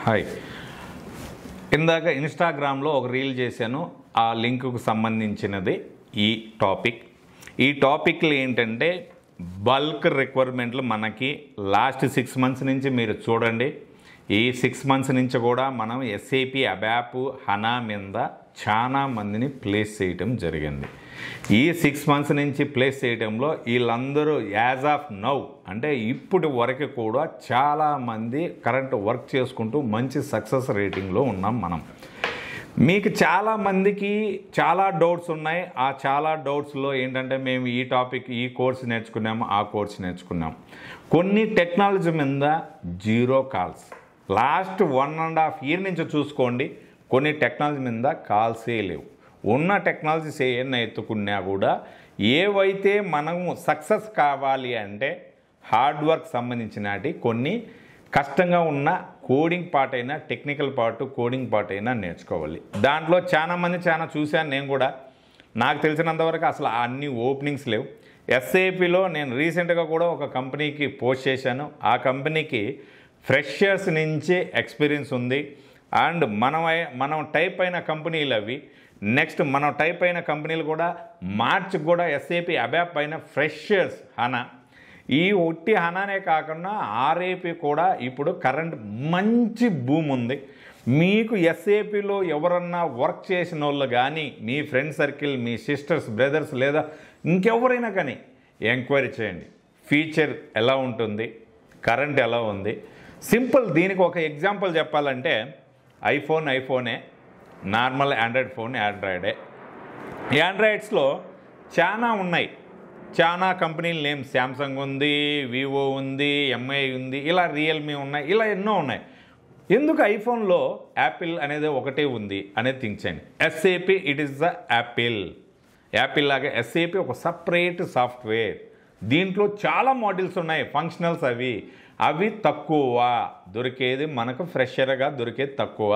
Hi. ఇందాక ఇన్స్టాగ్రామ్లో ఒక రీల్ చేశాను. ఆ లింకుకు సంబంధించినది ఈ టాపిక్లు ఏంటంటే బల్క్ రిక్వైర్మెంట్లు మనకి లాస్ట్ 6 months నుంచి మీరు చూడండి. ఈ 6 months నుంచి కూడా మనం SAP ABAP హనా మీద చాలా మందిని ప్లేస్ చేయటం జరిగింది. ఈ 6 months నుంచి ప్లేస్ చేయటంలో వీళ్ళందరూ యాజ్ ఆఫ్ నౌ అంటే ఇప్పటి వరకు కూడా చాలామంది కరెంట్ వర్క్ చేసుకుంటూ మంచి సక్సెస్ రేటింగ్లో ఉన్నాం మనం. మీకు చాలామందికి చాలా డౌట్స్ ఉన్నాయి. ఆ చాలా డౌట్స్లో ఏంటంటే మేము ఈ కోర్స్ నేర్చుకున్నాము, ఆ కోర్స్ నేర్చుకున్నాము. కొన్ని టెక్నాలజీ మీద 0 calls. లాస్ట్ 1.5 year నుంచి చూసుకోండి, కొన్ని టెక్నాలజీ మీద కాల్సే లేవు. ఉన్న టెక్నాలజీస్ ఏమైనా ఎత్తుకున్నా కూడా ఏవైతే మనము సక్సెస్ కావాలి అంటే హార్డ్ వర్క్ సంబంధించినటి కొన్ని కష్టంగా ఉన్న కోడింగ్ పార్ట్ అయినా టెక్నికల్ పార్ట్ కోడింగ్ పార్ట్ అయినా నేర్చుకోవాలి. దాంట్లో చాలామంది చూశాను నేను కూడా. నాకు తెలిసినంతవరకు అసలు అన్ని ఓపెనింగ్స్ లేవు. SAPలో నేను రీసెంట్గా కూడా ఒక కంపెనీకి పోస్ట్ చేశాను. ఆ కంపెనీకి ఫ్రెషర్స్ నుంచి ఎక్స్పీరియన్స్ ఉంది. అండ్ మనం టైప్ అయిన కంపెనీలు అవి. నెక్స్ట్ మనం టైప్ అయిన కంపెనీలు కూడా మార్చ్ కూడా SAP ABAP పైన ఫ్రెషర్స్ హనా. ఈ ఒట్టి హనానే కాకుండా RAP కూడా ఇప్పుడు కరెంట్ మంచి భూమి ఉంది. మీకు SAPలో ఎవరన్నా వర్క్ చేసిన వాళ్ళు కానీ మీ ఫ్రెండ్ సర్కిల్, మీ సిస్టర్స్, బ్రదర్స్ లేదా ఇంకెవరైనా కానీ ఎంక్వైరీ చేయండి. ఫీచర్ ఎలా ఉంటుంది, కరెంట్ ఎలా ఉంది. సింపుల్. దీనికి ఒక ఎగ్జాంపుల్ చెప్పాలంటే ఐఫోనే, నార్మల్ ఆండ్రాయిడ్ ఫోన్ ఆండ్రాయిడే. ఆండ్రాయిడ్స్లో చాలా ఉన్నాయి. చాలా కంపెనీల నేమ్ శాంసంగ్ ఉంది, వివో ఉంది, MI ఉంది, ఇలా రియల్మీ ఉన్నాయి, ఇలా ఎన్నో ఉన్నాయి. ఎందుకు ఐఫోన్లో యాపిల్ అనేది ఒకటే ఉంది అనేది థింక్ చేయండి. SAP it is the Apple లాగా SAP ఒక సపరేట్ సాఫ్ట్వేర్. దీంట్లో చాలా మోడల్స్ ఉన్నాయి, ఫంక్షనల్స్ అవి తక్కువ దొరికేది. మనకు ఫ్రెషర్గా దొరికేది తక్కువ.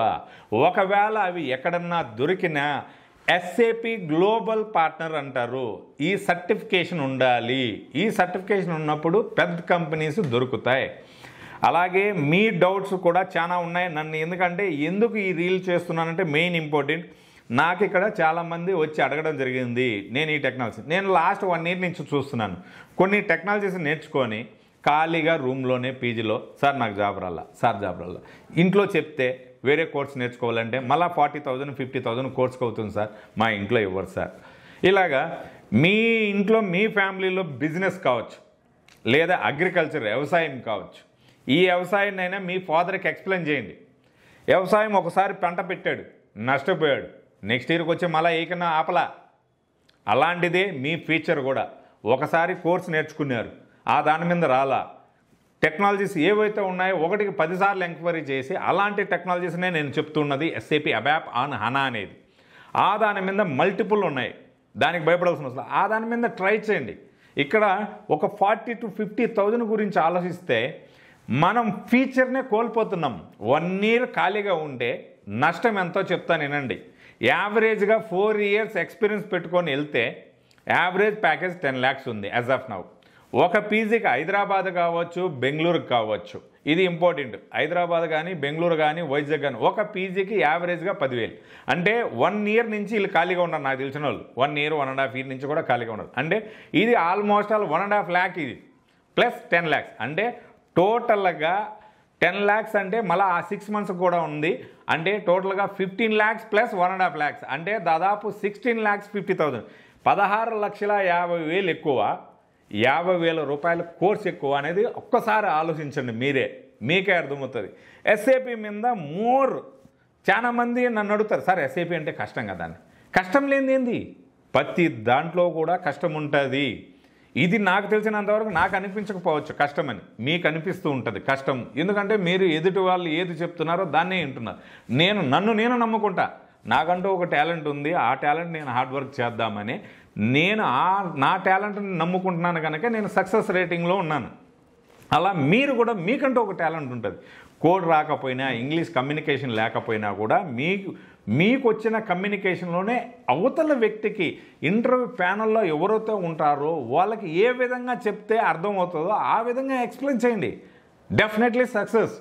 ఒకవేళ అవి ఎక్కడన్నా దొరికినా SAP గ్లోబల్ పార్ట్నర్ అంటారు. ఈ సర్టిఫికేషన్ ఉండాలి. ఈ సర్టిఫికేషన్ ఉన్నప్పుడు పెద్ద కంపెనీస్ దొరుకుతాయి. అలాగే మీ డౌట్స్ కూడా చాలా ఉన్నాయి. ఎందుకు ఈ రీల్ చేస్తున్నానంటే మెయిన్ ఇంపార్టెంట్. నాకు ఇక్కడ చాలామంది వచ్చి అడగడం జరిగింది. నేను ఈ టెక్నాలజీ లాస్ట్ 1 year నుంచి చూస్తున్నాను. కొన్ని టెక్నాలజీస్ నేర్చుకొని ఖాళీగా రూమ్లోనే పీజీలో సార్ నాకు జాబ్ రాలా. ఇంట్లో చెప్తే వేరే కోర్స్ నేర్చుకోవాలంటే మళ్ళీ 40,000 50,000 కోర్స్కి అవుతుంది సార్, మా ఇంట్లో ఇవ్వరు సార్. ఇలాగా మీ ఇంట్లో మీ ఫ్యామిలీలో బిజినెస్ కావచ్చు, లేదా అగ్రికల్చర్ వ్యవసాయం కావచ్చు. ఈ వ్యవసాయాన్నైనా మీ ఫాదర్కి ఎక్స్ప్లెయిన్ చేయండి. వ్యవసాయం ఒకసారి పంట పెట్టాడు, నష్టపోయాడు, నెక్స్ట్ ఇయర్కి వచ్చి మళ్ళీ ఏకన్నా ఆపలా. అలాంటిదే మీ ఫ్యూచర్ కూడా. ఒకసారి కోర్స్ నేర్చుకున్నారు, ఆ దాని మీద రాలా. టెక్నాలజీస్ ఏవైతే ఉన్నాయో 1కి 10 సార్లు ఎంక్వైరీ చేసి అలాంటి టెక్నాలజీస్నే నేను చెప్తున్నది SAP ABAP ఆన్ హనా అనేది. ఆ దాని మీద మల్టిపుల్ ఉన్నాయి, దానికి భయపడాల్సిన అవసరం. ఆ దాని మీద ట్రై చేయండి. ఇక్కడ ఒక 40,000 to 50,000 గురించి ఆలోచిస్తే మనం ఫీచర్నే కోల్పోతున్నాం. 1 year ఖాళీగా ఉంటే నష్టం ఎంతో చెప్తాను వినండి. యావరేజ్గా 4 years ఎక్స్పీరియన్స్ పెట్టుకొని వెళ్తే యావరేజ్ ప్యాకేజ్ 10 lakhs ఉంది యాజ్ ఆఫ్ నౌ. ఒక పీజీకి హైదరాబాద్ కావచ్చు, బెంగళూరుకి కావచ్చు. ఇది ఇంపార్టెంట్. హైదరాబాద్ కానీ, బెంగళూరు కానీ, వైజాగ్ కానీ ఒక పీజీకి యావరేజ్గా 10,000. అంటే 1 year నుంచి వీళ్ళు ఖాళీగా ఉన్నారు. నాకు తెలిసిన వాళ్ళు 1 year 1.5 year నుంచి కూడా ఖాళీగా ఉన్నారు. అంటే ఇది ఆల్మోస్ట్ 1.5 lakh ఇది ప్లస్ 10 lakhs. అంటే టోటల్గా 10 lakhs అంటే మళ్ళీ ఆ 6 months కూడా ఉంది. అంటే టోటల్గా 15 lakhs ప్లస్ 1.5 lakhs అంటే దాదాపు 16,50,000. 16,50,000 ఎక్కువ, 50,000 రూపాయల కోర్స్ ఎక్కువ అనేది ఒక్కసారి ఆలోచించండి. మీకే అర్థమవుతుంది. SAP మీద చాలామంది నన్ను అడుగుతారు, సార్ SAP అంటే కష్టం కదా అని. కష్టం లేనిది ప్రతి దాంట్లో కూడా కష్టం ఉంటుంది. ఇది నాకు తెలిసినంతవరకు నాకు అనిపించకపోవచ్చు కష్టమని, మీకు అనిపిస్తూ ఉంటుంది కష్టం. ఎందుకంటే మీరు ఎదుటి వాళ్ళు ఏది చెప్తున్నారో దాన్నే వింటున్నారు. నన్ను నేను నమ్ముకుంటా. నాకంటూ ఒక టాలెంట్ ఉంది. ఆ టాలెంట్ నేను హార్డ్ వర్క్ చేద్దామని నా టాలెంట్ని నమ్ముకుంటున్నాను కనుక నేను సక్సెస్ రేటింగ్లో ఉన్నాను. అలా మీరు కూడా మీకంటూ ఒక టాలెంట్ ఉంటుంది. కోడ్ రాకపోయినా, ఇంగ్లీష్ కమ్యూనికేషన్ లేకపోయినా కూడా మీకు వచ్చిన కమ్యూనికేషన్లోనే అవతల వ్యక్తికి ఇంటర్వ్యూ ప్యానల్లో ఎవరైతే ఉంటారో వాళ్ళకి ఏ విధంగా చెప్తే అర్థమవుతుందో ఆ విధంగా ఎక్స్ప్లెయిన్ చేయండి. Definitely success.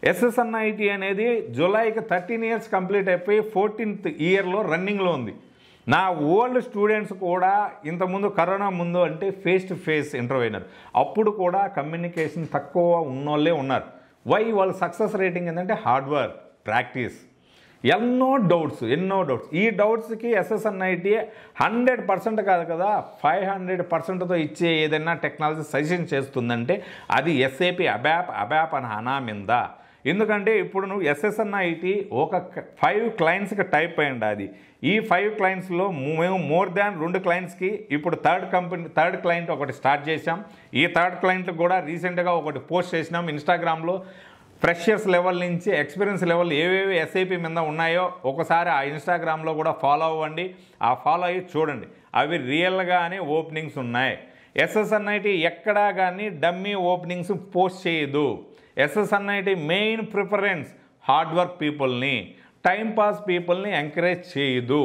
ఎస్ఎస్ఎన్ఐటి అనేది జూలైకి 13 ఇయర్స్ కంప్లీట్ అయిపోయి 14th ఇయర్లో రన్నింగ్లో ఉంది. నా ఓల్డ్ స్టూడెంట్స్ కూడా ఇంతకుముందు కరోనా ముందు అంటే ఫేస్ టు ఫేస్ ఇంటర్వ్యూ అయినారు. అప్పుడు కూడా కమ్యూనికేషన్ తక్కువ ఉన్నోళ్ళే ఉన్నారు. వై? వాళ్ళ సక్సెస్ రేటింగ్ ఏంటంటే హార్డ్ వర్క్, ప్రాక్టీస్. ఎన్నో డౌట్స్. ఈ డౌట్స్కి ఎస్ఎస్ఎన్ఐటి 100% కాదు కదా, 500%తో ఇచ్చే ఏదైనా టెక్నాలజీ సజెషన్ చేస్తుందంటే అది ఎస్ఏపి అబ్యాప్ అని హనా మీద. ఎందుకంటే ఇప్పుడు నువ్వు ఎస్ఎస్ఎన్ఐటి ఒక 5 క్లయింట్స్కి టైప్ అయ్యండి. అది ఈ 5 క్లయింట్స్లో మేము మోర్ దాన్ 2 క్లయింట్స్కి ఇప్పుడు థర్డ్ క్లయింట్ ఒకటి స్టార్ట్ చేసాం. ఈ థర్డ్ క్లయింట్ కూడా రీసెంట్గా ఒకటి పోస్ట్ చేసినాం ఇన్స్టాగ్రామ్లో. ఫ్రెషర్స్ లెవెల్ నుంచి ఎక్స్పీరియన్స్ లెవెల్ ఏవేవి ఎస్ఐపి మీద ఉన్నాయో ఒకసారి ఆ ఇన్స్టాగ్రామ్లో కూడా ఫాలో అవ్వండి. ఆ ఫాలో అయ్యి చూడండి, అవి రియల్గానే ఓపెనింగ్స్ ఉన్నాయి. ఎస్ఎస్ఎన్ఐటి ఎక్కడా కానీ డమ్మీ ఓపెనింగ్స్ పోస్ట్ చేయదు. SSNIT main preference hard work పీపుల్ని, టైంపాస్ పీపుల్ని ఎంకరేజ్ చేయదు.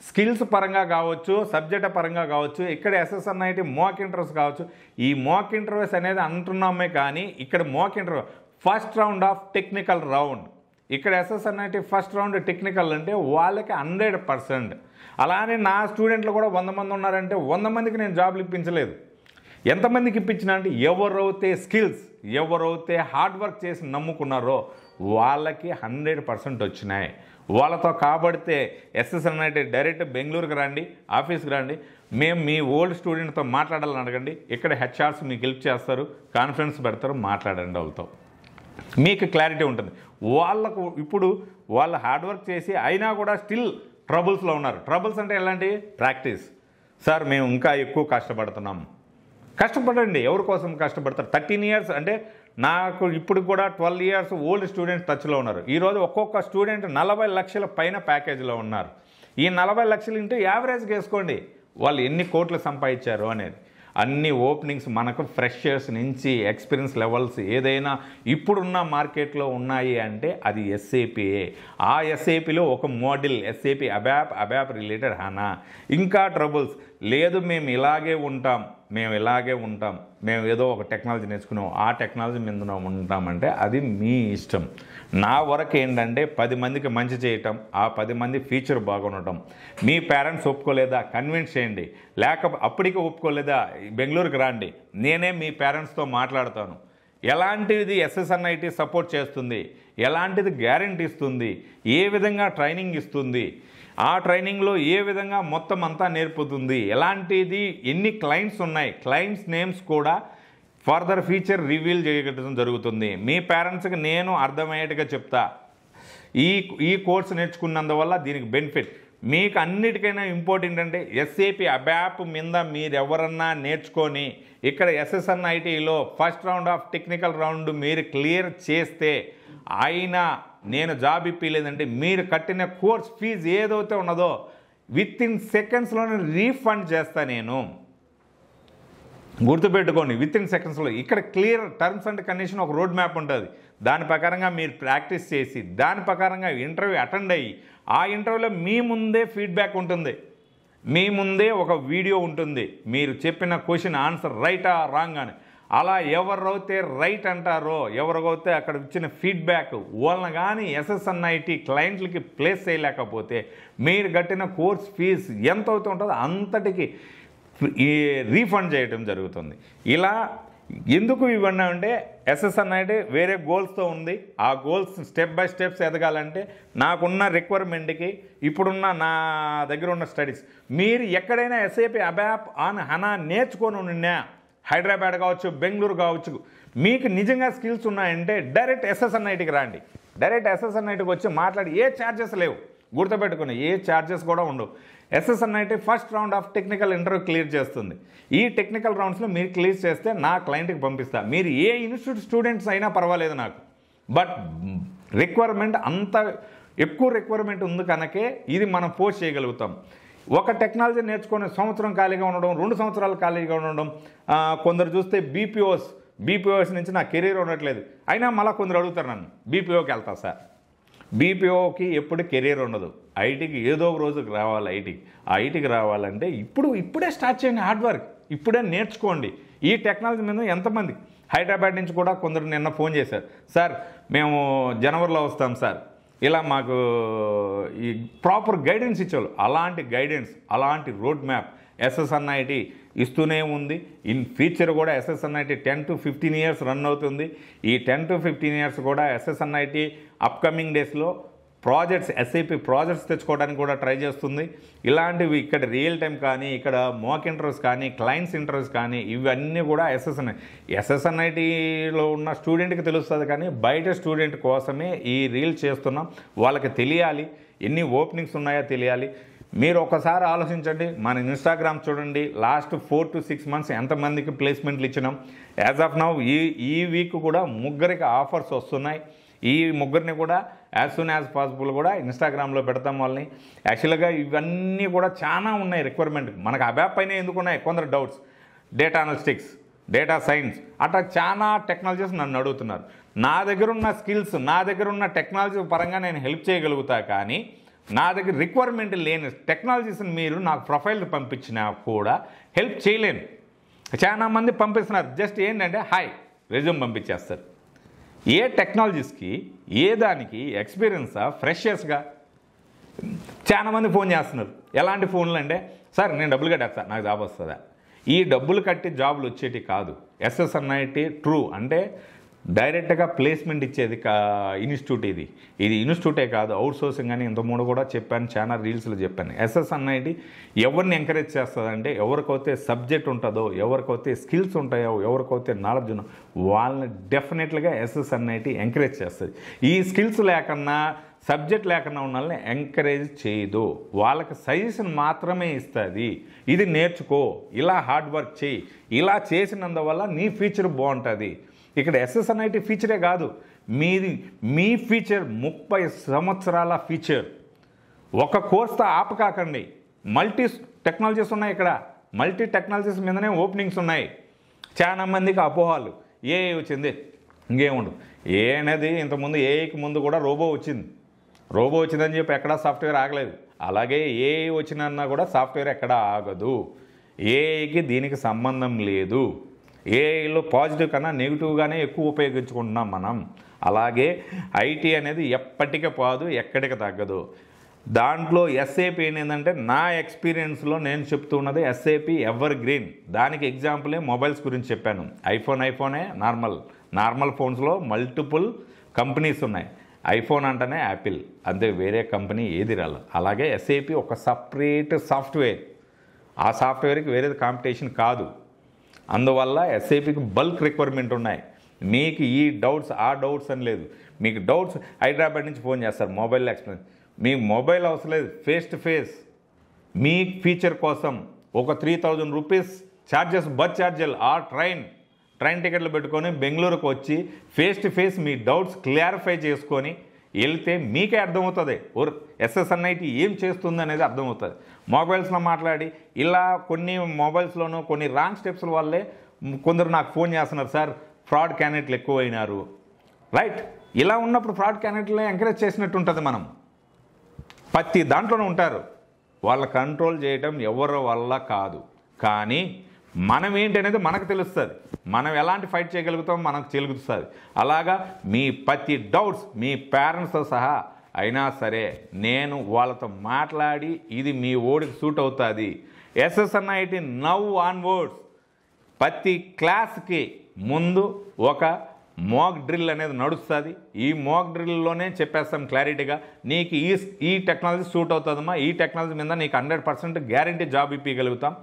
స్కిల్స్ పరంగా కావచ్చు, సబ్జెక్ట్ పరంగా కావచ్చు. ఇక్కడ ఎస్ఎస్ఎన్ఐటి మాక్ ఇంటర్వ్యూస్ కావచ్చు. ఈ మాక్ ఇంటర్వ్యూస్ అనేది అంటున్నామే కానీ ఇక్కడ mock interview first round of technical round. ఇక్కడ ఎస్ఎస్ఎన్ఐటి ఫస్ట్ రౌండ్ టెక్నికల్ అంటే వాళ్ళకి 100%. అలానే నా స్టూడెంట్లు కూడా 100 మంది ఉన్నారంటే 100 మందికి నేను జాబ్లు ఇప్పించలేదు. ఎంతమందికి ఇప్పించిన అంటే ఎవరైతే స్కిల్స్, ఎవరైతే హార్డ్ వర్క్ చేసి నమ్ముకున్నారో వాళ్ళకి 100% వచ్చినాయి. వాళ్ళతో కాబడితే ఎస్ఎస్ఎన్ఐటి డైరెక్ట్ బెంగళూరుకి రండి, ఆఫీస్కి రండి. మేము మీ ఓల్డ్ స్టూడెంట్తో మాట్లాడాలని అడగండి. ఇక్కడ హెచ్ఆర్స్ మీకు హెల్ప్ చేస్తారు, కాన్ఫరెన్స్ పెడతారు, మాట్లాడండి. వాళ్ళతో మీకు క్లారిటీ ఉంటుంది. వాళ్ళకు ఇప్పుడు వాళ్ళు హార్డ్ వర్క్ చేసి అయినా కూడా స్టిల్ ట్రబుల్స్లో ఉన్నారు. ట్రబుల్స్ అంటే ఎలాంటి? ప్రాక్టీస్. సార్ మేము ఇంకా ఎక్కువ కష్టపడుతున్నాం. కష్టపడండి. ఎవరి కోసం కష్టపడతారు? 13 ఇయర్స్ అంటే నాకు ఇప్పుడు కూడా 12 ఇయర్స్ ఓల్డ్ స్టూడెంట్స్ టచ్లో ఉన్నారు. ఈరోజు ఒక్కొక్క స్టూడెంట్ 40 లక్షల పైన ప్యాకేజీలో ఉన్నారు. ఈ 40 లక్షలు ఇంటూ యావరేజ్గా వేసుకోండి వాళ్ళు ఎన్ని కోట్లు సంపాదించారు అనేది. అన్ని ఓపెనింగ్స్ మనకు ఫ్రెషర్స్ నుంచి ఎక్స్పీరియన్స్ లెవెల్స్ ఏదైనా ఇప్పుడున్న మార్కెట్లో ఉన్నాయి అంటే అది ఎస్ఏపిఏ. ఆ ఎస్ఏపిలో ఒక మోడల్ ఎస్ఏపి అబ్యాప్ రిలేటెడ్ హనా. ఇంకా ట్రబుల్స్ లేదు, మేము ఇలాగే ఉంటాం, మేము ఏదో ఒక టెక్నాలజీ నేర్చుకున్నాం, ఆ టెక్నాలజీ మీద ఉంటామంటే అది మీ ఇష్టం. నా వరకు ఏంటంటే 10 మందికి మంచి చేయటం, ఆ 10 మంది ఫ్యూచర్ బాగుండటం. మీ పేరెంట్స్ ఒప్పుకోలేదా? కన్విన్స్ చేయండి. అప్పటికే ఒప్పుకోలేదా? బెంగళూరుకి రండి, నేనే మీ పేరెంట్స్తో మాట్లాడతాను. ఎలాంటిది ఎస్ఎస్ఎన్ఐటి సపోర్ట్ చేస్తుంది, ఎలాంటిది గ్యారెంటీ ఇస్తుంది, ఏ విధంగా ట్రైనింగ్ ఇస్తుంది, ఆ ట్రైనింగ్లో ఏ విధంగా మొత్తం అంతా నేర్పుతుంది, ఎలాంటిది, ఎన్ని క్లయింట్స్ ఉన్నాయి, క్లయింట్స్ నేమ్స్ కూడా ఫర్దర్ ఫీచర్ రివీల్ చేయడం జరుగుతుంది. మీ పేరెంట్స్కి నేను అర్థమయ్యేట్టుగా చెప్తా. ఈ కోర్స్ నేర్చుకున్నందువల్ల దీనికి బెనిఫిట్. మీకు అన్నిటికైనా ఇంపార్టెంట్ అంటే ఎస్ఏపి అబ్యాప్ మీద మీరు ఎవరన్నా నేర్చుకొని ఇక్కడ ఎస్ఎస్ఎన్ఐటిలో first round of technical round మీరు క్లియర్ చేస్తే అయినా నేను జాబ్ ఇప్పలేదంటే మీరు కట్టిన కోర్స్ ఫీజు ఏదైతే ఉన్నదో విత్-ఇన్ సెకండ్స్లోనే రీఫండ్ చేస్తా. నేను గుర్తుపెట్టుకోండి, విత్-ఇన్ సెకండ్స్లో. ఇక్కడ క్లియర్ టర్మ్స్ అండ్ కండిషన్ ఒక రోడ్ మ్యాప్ ఉంటుంది. దాని ప్రకారంగా మీరు ప్రాక్టీస్ చేసి దాని ప్రకారంగా ఇంటర్వ్యూ అటెండ్ అయ్యి ఆ ఇంటర్వ్యూలో మీ ముందే ఫీడ్బ్యాక్ ఉంటుంది, మీ ముందే ఒక వీడియో ఉంటుంది, మీరు చెప్పిన క్వశ్చన్ ఆన్సర్ రైటా రాంగ్ అని. అలా ఎవరైతే రైట్ అంటారో, ఎవరికైతే అక్కడ ఇచ్చిన ఫీడ్బ్యాక్ వాళ్ళని కానీ ఎస్ఎస్ఎన్ఐటి క్లయింట్లకి ప్లేస్ చేయలేకపోతే మీరు కట్టిన కోర్స్ ఫీజు ఎంత అవుతూ ఉంటుందో అంతటికి రీఫండ్ చేయడం జరుగుతుంది. ఇలా ఎందుకు ఇవన్నీ అంటే ఎస్ఎస్ఎన్ఐటి వేరే గోల్స్తో ఉంది. ఆ గోల్స్ స్టెప్ బై స్టెప్స్ ఎదగాలంటే నాకున్న రిక్వైర్మెంట్కి ఇప్పుడున్న నా దగ్గర ఉన్న స్టడీస్ మీరు ఎక్కడైనా ఎస్ఏపి అబ్యాప్ ఆన్ హనా నేర్చుకొని ఉన్నా, హైదరాబాద్ కావచ్చు, బెంగళూరు కావచ్చు, మీకు నిజంగా స్కిల్స్ ఉన్నాయంటే డైరెక్ట్ ఎస్ఎస్ఎన్ఐటికి రండి. డైరెక్ట్ ఎస్ఎస్ఎన్ఐటికి వచ్చి మాట్లాడి ఏ ఛార్జెస్ లేవు. గుర్తుపెట్టుకుని ఏ ఛార్జెస్ కూడా ఉండవు. SSNIT first round of technical interview clear చేస్తుంది. ఈ టెక్నికల్ రౌండ్స్లో మీరు క్లియర్ చేస్తే నా క్లయింట్కి పంపిస్తా. మీరు ఏ ఇన్స్టిట్యూట్ స్టూడెంట్స్ అయినా పర్వాలేదు నాకు, బట్ రిక్వైర్మెంట్ అంత ఎక్కువ రిక్వైర్మెంట్ ఉంది కనుకే ఇది మనం పోస్ట్ చేయగలుగుతాం. ఒక టెక్నాలజీ నేర్చుకొని సంవత్సరం ఖాళీగా ఉండడం, 2 సంవత్సరాలు ఖాళీగా ఉండడం. కొందరు చూస్తే బీపీఓస్ నుంచి నా కెరీర్ ఉండట్లేదు అయినా మళ్ళీ కొందరు అడుగుతారు నన్ను, బీపీఓకి వెళ్తా సార్. బీపీఓకి ఎప్పుడు కెరీర్ ఉండదు. ఐటీకి ఏదో ఒక రోజుకి రావాలి. ఐటీకి రావాలంటే ఇప్పుడే స్టార్ట్ చేయండి. హార్డ్ వర్క్ ఇప్పుడే నేర్చుకోండి. ఈ టెక్నాలజీ మీద ఎంతమంది హైదరాబాద్ నుంచి కూడా కొందరు నిన్న ఫోన్ చేశారు, సార్ మేము జనవరిలో వస్తాం సార్, ఇలా మాకు ఈ ప్రాపర్ గైడెన్స్ ఇచ్చేవాళ్ళు. అలాంటి గైడెన్స్, అలాంటి రోడ్ మ్యాప్ ఎస్ఎస్ఎన్ఐటి ఇస్తూనే ఉంది. ఇన్ ఫ్యూచర్ కూడా ఎస్ఎస్ఎన్ఐటి 10 to 15 years రన్ అవుతుంది. ఈ 10 to 15 years కూడా ఎస్ఎస్ఎన్ఐటి అప్కమింగ్ డేస్లో ప్రాజెక్ట్స్, ఎస్ఐపి ప్రాజెక్ట్స్ తెచ్చుకోవడానికి కూడా ట్రై చేస్తుంది. ఇలాంటివి ఇక్కడ రియల్ టైం కానీ, ఇక్కడ మాక్ ఇంటర్వ్యూస్ కానీ, క్లయింట్స్ ఇంటర్వ్యూస్ కానీ, ఇవన్నీ కూడా ఎస్ఎస్ఎన్ఐటిలో ఉన్న స్టూడెంట్కి తెలుస్తుంది, కానీ బయట స్టూడెంట్ కోసమే ఈ రీల్ చేస్తున్నాం. వాళ్ళకి తెలియాలి, ఎన్ని ఓపెనింగ్స్ ఉన్నాయో తెలియాలి. మీరు ఒకసారి ఆలోచించండి, మన ఇన్స్టాగ్రామ్ చూడండి, లాస్ట్ 4 to 6 months ఎంతమందికి ప్లేస్మెంట్లు ఇచ్చినాం. యాజ్ ఆఫ్ నౌ ఈ వీక్ కూడా 3 ఆఫర్స్ వస్తున్నాయి. ఈ 3 కూడా యాజ్ సూన్ యాజ్ పాసిబుల్ కూడా ఇన్స్టాగ్రామ్లో పెడతాం వాళ్ళని. యాక్చువల్గా ఇవన్నీ కూడా చాలా ఉన్నాయి రిక్వైర్మెంట్. మనకు అబ్యాప్ పైన ఎందుకు ఉన్నాయి కొందరు doubts, data analytics, data science, అట్లా చాలా టెక్నాలజీస్ నన్ను అడుగుతున్నారు. నా దగ్గర ఉన్న స్కిల్స్, నా దగ్గర ఉన్న టెక్నాలజీ పరంగా నేను హెల్ప్ చేయగలుగుతా, కానీ నా దగ్గర రిక్వైర్మెంట్ లేని టెక్నాలజీస్ని మీరు నాకు ప్రొఫైల్ పంపించినా కూడా హెల్ప్ చేయలేను. చాలామంది పంపిస్తున్నారు, జస్ట్ ఏంటంటే హాయ్ రెజ్యూమ్ పంపించేస్తారు. ఏ టెక్నాలజీస్కి, ఏ దానికి ఎక్స్పీరియన్సా, ఫ్రెషర్స్గా చాలామంది ఫోన్ చేస్తున్నారు. ఎలాంటి ఫోన్లు అంటే, సార్ నేను డబ్బులు కట్టేస్తా, నాకు జాబ్ వస్తుందా? ఈ డబ్బులు కట్టి జాబులు వచ్చేటి కాదు. ఎస్ఎస్ఎన్ఐటి ట్రూ అంటే డైరెక్ట్గా ప్లేస్మెంట్ ఇచ్చేది ఇన్స్టిట్యూట్. ఇది ఇన్స్టిట్యూటే కాదు, అవుట్ సోర్సింగ్ అని ఇంతకుముందు కూడా చెప్పాను, చాలా రీల్స్లో చెప్పాను. ఎస్ఎస్ఎన్ఐటి ఎవరిని ఎంకరేజ్ చేస్తుందంటే, ఎవరికైతే సబ్జెక్ట్ ఉంటుందో, ఎవరికైతే స్కిల్స్ ఉంటాయో, ఎవరికైతే నాలెడ్జ్ ఉన్నో వాళ్ళని డెఫినెట్గా ఎస్ఎస్ఎన్ఐటి ఎంకరేజ్ చేస్తుంది. ఈ స్కిల్స్ లేకన్నా, సబ్జెక్ట్ లేకుండా ఉన్న వాళ్ళని ఎంకరేజ్ చేయదు, వాళ్ళకి సజెషన్ మాత్రమే ఇస్తుంది. ఇది నేర్చుకో, ఇలా హార్డ్ వర్క్ చేయి, ఇలా చేసినందువల్ల నీ ఫ్యూచర్ బాగుంటుంది. ఇక్కడ ఎస్ఎస్ఎన్ఐటి ఫీచరే కాదు, మీ ఫ్యూచర్ 30 సంవత్సరాల ఫ్యూచర్. ఒక కోర్స్తో ఆపకాకండి, మల్టీ టెక్నాలజీస్ ఉన్నాయి ఇక్కడ, మల్టీ టెక్నాలజీస్ మీదనే ఓపెనింగ్స్ ఉన్నాయి. చాలా మందికి అపోహాలు, ఏఐ వచ్చింది ఇంకేముండదు. ఏ అనేది ఇంతకుముందు ఏఐకి ముందు కూడా రోబో వచ్చిందని చెప్పి ఎక్కడా సాఫ్ట్వేర్ ఆగలేదు. అలాగే ఏఐ వచ్చినన్నా కూడా సాఫ్ట్వేర్ ఎక్కడా ఆగదు. ఏఐకి దీనికి సంబంధం లేదు. ఏఐలో పాజిటివ్ కన్నా నెగిటివ్గానే ఎక్కువ ఉపయోగించుకుంటున్నాం మనం. అలాగే ఐటీ అనేది ఎప్పటికీ పోదు, ఎక్కడికి తగ్గదు. దాంట్లో ఎస్ఏపి ఏంటంటే, నా ఎక్స్పీరియన్స్లో నేను చెప్తున్నది ఎస్ఏపి ఎవర్ గ్రీన్. దానికి ఎగ్జాంపులే మొబైల్స్ గురించి చెప్పాను. ఐఫోనే నార్మల్ ఫోన్స్లో మల్టిపుల్ కంపెనీస్ ఉన్నాయి. ఐఫోన్ అంటేనే యాపిల్, అంతే, వేరే కంపెనీ ఏది రాదు. అలాగే ఎస్ఏపి ఒక సపరేట్ సాఫ్ట్వేర్, ఆ సాఫ్ట్వేర్కి వేరేది కాంపిటీషన్ కాదు. అందువల్ల ఎస్ఏపికి బల్క్ రిక్వైర్మెంట్ ఉన్నాయి. మీకు ఈ డౌట్స్, ఆ డౌట్స్ అని లేదు. మీకు డౌట్స్ హైదరాబాద్ నుంచి ఫోన్ చేస్తారు, మొబైల్ ఎక్స్ప్లెయిన్. మీకు మొబైల్ అవసరం లేదు, face to face me feature కోసం ఒక 3000 రూపీస్ ఛార్జెస్, బస్ ఛార్జీలు, ఆ ట్రైన్ టికెట్లు పెట్టుకొని బెంగళూరుకు వచ్చి face to face me doubts clarify చేసుకొని వెళ్తే మీకే అర్థమవుతుంది ఎస్ఎస్ఎన్ఐటి ఏం చేస్తుంది అనేది అర్థమవుతుంది. మొబైల్స్లో మాట్లాడి ఇలా కొన్ని మొబైల్స్లోనూ కొన్ని రాంగ్ స్టెప్స్ వల్లే కొందరు నాకు ఫోన్ చేస్తున్నారు, సార్ ఫ్రాడ్ క్యాండిడేట్లు ఎక్కువైనారు. రైట్, ఇలా ఉన్నప్పుడు ఫ్రాడ్ క్యాండిడేట్లే ఎంకరేజ్ చేసినట్టు ఉంటుంది. మనం ప్రతి దాంట్లోనే ఉంటారు, వాళ్ళ కంట్రోల్ చేయడం ఎవరి వల్ల కాదు. కానీ మనం ఏంటి అనేది మనకు తెలుస్తుంది, మనం ఎలాంటి ఫైట్ చేయగలుగుతాం మనకు తెలుస్తుంది. అలాగా మీ ప్రతి డౌట్స్ మీ పేరెంట్స్తో సహా అయినా సరే నేను వాళ్ళతో మాట్లాడి ఇది మీ ఓడికి సూట్ అవుతుంది. ఎస్ఎస్ఎన్ఐటి నవ్ ఆన్వర్డ్స్ ప్రతి క్లాస్కి ముందు ఒక మాక్ డ్రిల్ అనేది నడుస్తుంది. ఈ మాక్ డ్రిల్లోనే చెప్పేస్తాం క్లారిటీగా, నీకు ఈ టెక్నాలజీ సూట్ అవుతుందమ్మా, ఈ టెక్నాలజీ మీద నీకు 100% గ్యారంటీ జాబ్ ఇప్పగలుగుతాం.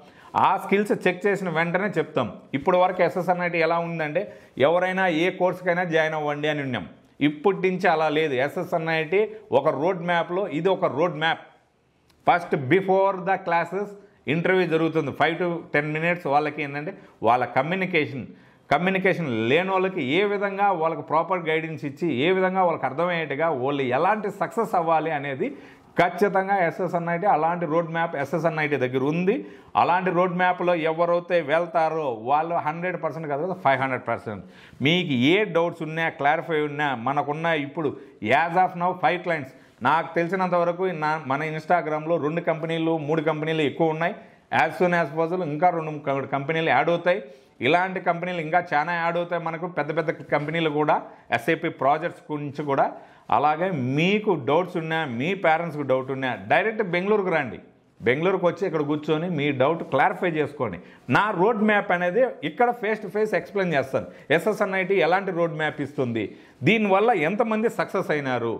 ఆ స్కిల్స్ చెక్ చేసిన వెంటనే చెప్తాం. ఇప్పుడు వరకు ఎస్ఎస్ఎన్ఐటి ఎలా ఉందంటే, ఎవరైనా ఏ కోర్సుకైనా జాయిన్ అవ్వండి అని ఉన్నాం. ఇప్పటి నుంచి అలా లేదు. ఎస్ఎస్ఎన్ఐటి ఒక రోడ్ మ్యాప్లో, ఇది ఒక road map. First before the classes interview జరుగుతుంది, 5 to 10 minutes. వాళ్ళకి ఏంటంటే వాళ్ళ కమ్యూనికేషన్ లేని వాళ్ళకి ఏ విధంగా వాళ్ళకి ప్రాపర్ గైడెన్స్ ఇచ్చి, ఏ విధంగా వాళ్ళకి అర్థమయ్యేట్టుగా వాళ్ళు ఎలాంటి సక్సెస్ అవ్వాలి అనేది ఖచ్చితంగా ఎస్ఎస్ఎన్ఐటి అలాంటి రోడ్ మ్యాప్ ఎస్ఎస్ఎన్ఐటి దగ్గర ఉంది. అలాంటి రోడ్ మ్యాప్లో ఎవరైతే వెళ్తారో వాళ్ళు 100% కాదు, 500%. మీకు ఏ డౌట్స్ ఉన్నా, క్లారిఫై ఉన్నా, మనకున్న ఇప్పుడు యాజ్ ఆఫ్ నౌ 5 clients నాకు తెలిసినంత వరకు మన ఇన్స్టాగ్రామ్లో 2 కంపెనీలు 3 కంపెనీలు ఎక్కువ ఉన్నాయి. యాజ్ సూన్ యాజ్ పాసిబుల్ ఇంకా 2 కంపెనీలు యాడ్ అవుతాయి. ఇలాంటి కంపెనీలు ఇంకా చాలా యాడ్ అవుతాయి మనకు, పెద్ద పెద్ద కంపెనీలు కూడా ఎస్ఐపి ప్రాజెక్ట్స్ గురించి కూడా. అలాగే మీకు డౌట్స్ ఉన్నా, మీ పేరెంట్స్కి డౌట్ ఉన్నా డైరెక్ట్ బెంగళూరుకు రండి. బెంగళూరుకు వచ్చి ఇక్కడ కూర్చొని మీ డౌట్ క్లారిఫై చేసుకోండి. నా రోడ్ మ్యాప్ అనేది ఇక్కడ ఫేస్ టు ఫేస్ ఎక్స్ప్లెయిన్ చేస్తాను. SSNIT ఎలాంటి రోడ్ మ్యాప్ ఇస్తుంది, దీనివల్ల ఎంతమంది సక్సెస్ అయినారు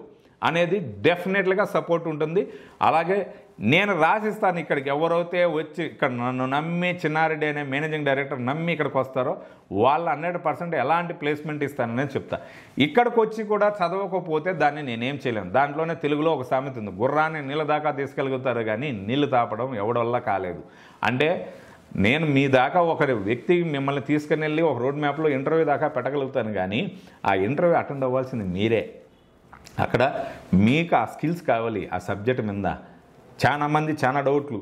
అనేది డెఫినెట్గా సపోర్ట్ ఉంటుంది. అలాగే నేను రాసిస్తాను ఇక్కడికి. ఎవరైతే వచ్చి ఇక్కడ నన్ను నమ్మి, చిన్నారెడ్డి అనే మేనేజింగ్ డైరెక్టర్ నమ్మి ఇక్కడికి వస్తారో వాళ్ళు 100% ఎలాంటి ప్లేస్మెంట్ ఇస్తానని చెప్తా. ఇక్కడికి వచ్చి కూడా చదవకపోతే దాన్ని నేనేం చేయలేను. దాంట్లోనే తెలుగులో ఒక సామెత ఉంది, గుర్రాన్ని నీళ్ళ దాకా తీసుకెళ్తారు కానీ నీళ్ళు తాపడం ఎవడవల్ల కాలేదు. అంటే నేను మీ దాకా ఒకరి వ్యక్తి మిమ్మల్ని తీసుకుని వెళ్ళి ఒక రోడ్ మ్యాప్లో ఇంటర్వ్యూ దాకా పెట్టగలుగుతాను, కానీ ఆ ఇంటర్వ్యూ అటెండ్ అవ్వాల్సింది మీరే. అక్కడ మీకు ఆ స్కిల్స్ కావాలి. ఆ సబ్జెక్ట్ మీద చాలామంది చాలా డౌట్లు,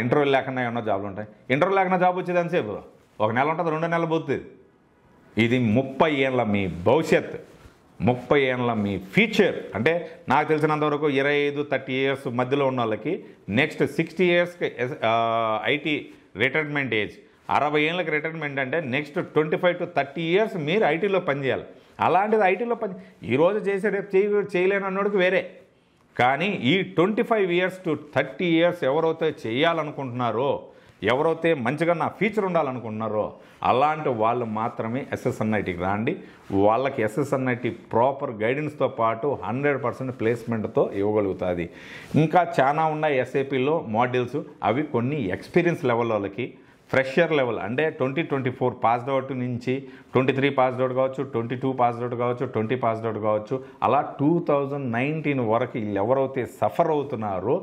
ఇంటర్వ్యూ లేకుండా ఏమన్నా జాబ్లు ఉంటాయి. ఇంటర్వ్యూ లేకుండా జాబ్ వచ్చేది ఎంతసేపు? 1 నెల ఉంటుంది, 2 నెలలు పోతుంది. ఇది 30 ఏళ్ళ మీ భవిష్యత్, 30 ఏళ్ళ మీ ఫ్యూచర్. అంటే నాకు తెలిసినంతవరకు 25-30 ఇయర్స్ మధ్యలో ఉన్న వాళ్ళకి నెక్స్ట్ 60 ఇయర్స్కి ఐటీ రిటైర్మెంట్ ఏజ్, 60 ఏళ్ళకి రిటైర్మెంట్ అంటే నెక్స్ట్ 25-30 ఇయర్స్ మీరు ఐటీలో పనిచేయాలి. అలాంటిది ఐటీలో ఈరోజు చేసే రేపు చేయలేని అన్నోడికి వేరే. కానీ ఈ 25 ఇయర్స్ టు 30 ఇయర్స్ ఎవరైతే చేయాలనుకుంటున్నారో, ఎవరైతే మంచిగా నా ఫ్యూచర్ ఉండాలనుకుంటున్నారో అలాంటి వాళ్ళు మాత్రమే SSNITకి రాండి. వాళ్ళకి SSNIT ప్రాపర్ గైడెన్స్తో పాటు 100% ప్లేస్మెంట్తో ఇవ్వగలుగుతుంది. ఇంకా చాలా ఉన్నాయి SAPలో మాడ్యూల్స్. అవి కొన్ని ఎక్స్పీరియన్స్ లెవెల్ వాళ్ళకి, ఫ్రెషర్ లెవెల్ అంటే 2024 పాస్డ్ అవుట్ నుంచి 23 పాస్డ్ అవుట్ కావచ్చు, 22 పాస్డ్ అవుట్ కావచ్చు, 20 పాస్డ్ అవుట్ కావచ్చు, అలా 2019 వరకు వీళ్ళు ఎవరైతే సఫర్ అవుతున్నారో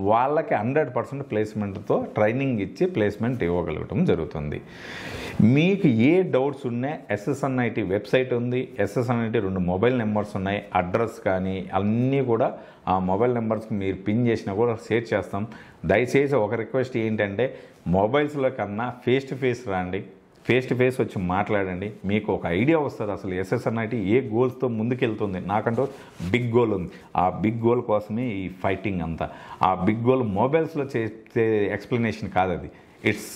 వాళ్ళకి 100% ప్లేస్మెంట్తో ట్రైనింగ్ ఇచ్చి ప్లేస్మెంట్ ఇవ్వగలగటం జరుగుతుంది. మీకు ఏ డౌట్స్ ఉన్నా SSNIT వెబ్సైట్ ఉంది, SSNIT 2 మొబైల్ నెంబర్స్ ఉన్నాయి, అడ్రస్ కానీ అన్నీ కూడా ఆ మొబైల్ నెంబర్స్కి మీరు పిన్ చేసినా కూడా షేర్ చేస్తాం. దయచేసి ఒక రిక్వెస్ట్ ఏంటంటే మొబైల్స్లో కన్నా ఫేస్ టు ఫేస్ రండి, ఫేస్ టు ఫేస్ వచ్చి మాట్లాడండి. మీకు ఒక ఐడియా వస్తుంది అసలు SSNIT ఏ గోల్స్తో ముందుకెళ్తుంది. నాకంటూ బిగ్ గోల్ ఉంది, ఆ బిగ్ గోల్ కోసమే ఈ ఫైటింగ్ అంతా. ఆ బిగ్ గోల్ మొబైల్స్లో చేసే ఎక్స్ప్లెనేషన్ కాదు, అది ఇట్స్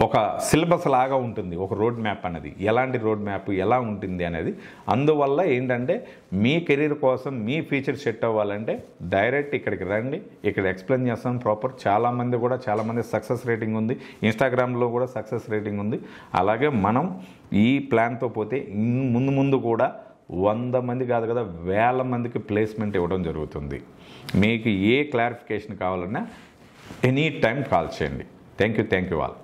ఒక సిలబస్ లాగా ఉంటుంది. ఒక రోడ్ మ్యాప్ అనేది ఎలాంటి రోడ్ మ్యాప్ ఎలా ఉంటుంది అనేది. అందువల్ల ఏంటంటే మీ కెరీర్ కోసం మీ ఫ్యూచర్ సెట్ అవ్వాలంటే డైరెక్ట్ ఇక్కడికి రండి, ఇక్కడ ఎక్స్ప్లెయిన్ చేస్తాం ప్రాపర్. చాలామంది సక్సెస్ రేటింగ్ ఉంది, ఇన్స్టాగ్రామ్లో కూడా సక్సెస్ రేటింగ్ ఉంది. అలాగే మనం ఈ ప్లాన్తో పోతే ముందు కూడా 100 మంది కాదు కదా, 1000 మందికి ప్లేస్మెంట్ ఇవ్వడం జరుగుతుంది. మీకు ఏ క్లారిఫికేషన్ కావాలన్నా ఎనీ టైం కాల్ చేయండి. Thank you all.